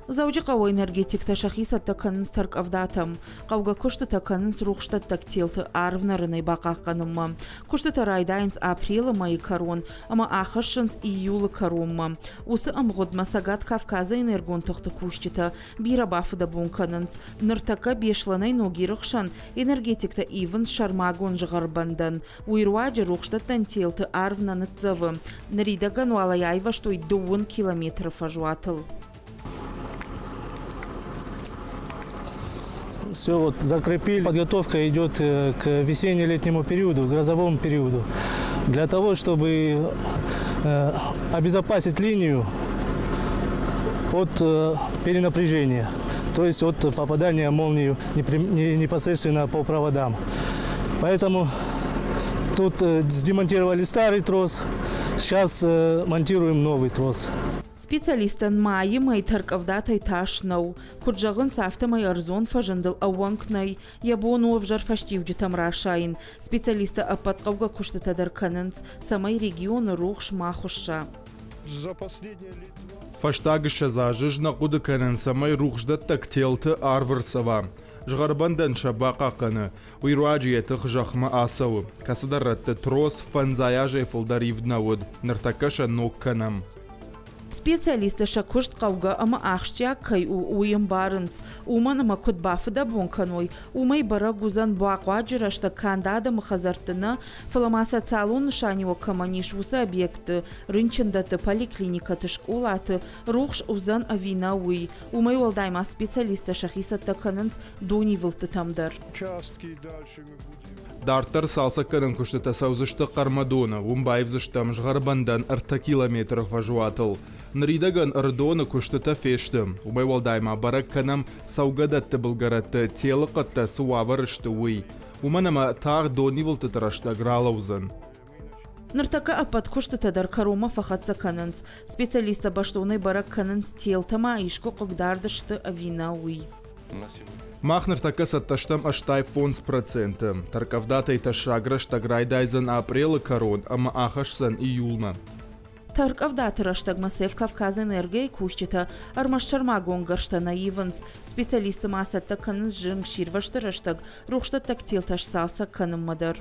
زوجي قوى энергетик تشخيص التكنس ترك أفداتم قوغا كشت تكنس روخشت تكتيلت عرفنا رني باقا قنم كشت رايداينس أبريل ما يكرون أما آخرشنس إيول كروم وس غد مساقات كافكازا إنرغون تخت كوشتتا بيرا بافدا بون كننس نرتكا بيشلاني نوغيرخشان энергетик تا إيفن شرماغون جغربندن ويرواج روخشت تنتيلت عرفنا نتزف نريدغن والا يايوا что и 2 километров фажуатл. Все вот закрепили. Подготовка идет к весенне-летнему периоду, грозовому периоду. Для того, чтобы обезопасить линию от перенапряжения, то есть от попадания молнии непосредственно по проводам. Поэтому тут демонтировали старый трос, сейчас монтируем новый трос. Специалистан майи май таркавдатай ташнау, куджагын сафта май арзон фажындыл ауанкнай, ябону вжар фаштивджитам рашайн. Специалиста апатқауга куштатадар канынц, самай регион рухш махуша. Фаштагыша зажыжна куды канын самай рухшда тактелты арвырсава. Жғарбандан шабақа қаны, уйруаджиеті қыжақма асауы. Касыдаратты трос фанзаяжай фулдаривднауыд, ныртакаша ног канам. Специалисты шакушт қауға ама ақштия кай уйым барынс. Уман ама куд бафыда бонканой. Умай бара гузан буақва жырашта кандада махазартына фаламаса цалун шанио каманиш уса объекты. Рынчындаты поликлиникаты школаты. Рухш узан авина уй. Умай уалдайма специалисты шахиса таканынс дони вылты тамдар. Дартар салса канын күштіта саузышты қармадона, умбайвзыштам жғарбандан арта километров важуатыл. Нридаган ардона күштіта фешті. Умай валдайма барак канам саугадатты бұлгаратты, телі қытта суаварышты уй. Уманама тағ дони вылты тарашта гралаузан. Ныртака апат куштатадар карома фахатса канынс. Специалиста баштоной барак канынс телтама ишко қогдардышты авина уй. Махнер така сатташтам аштай фонс проценты. Таркавдатай ташаграш таграйдайзан апрелы корон, ама ахашсан июлма. Таркавдаты раштаг масев Кавказ энергия кущита армашчарма гонгаршта наиванс. Специалисты масатта каныз жинг ширвашта раштаг рухшта тактил таш салса каным мадар.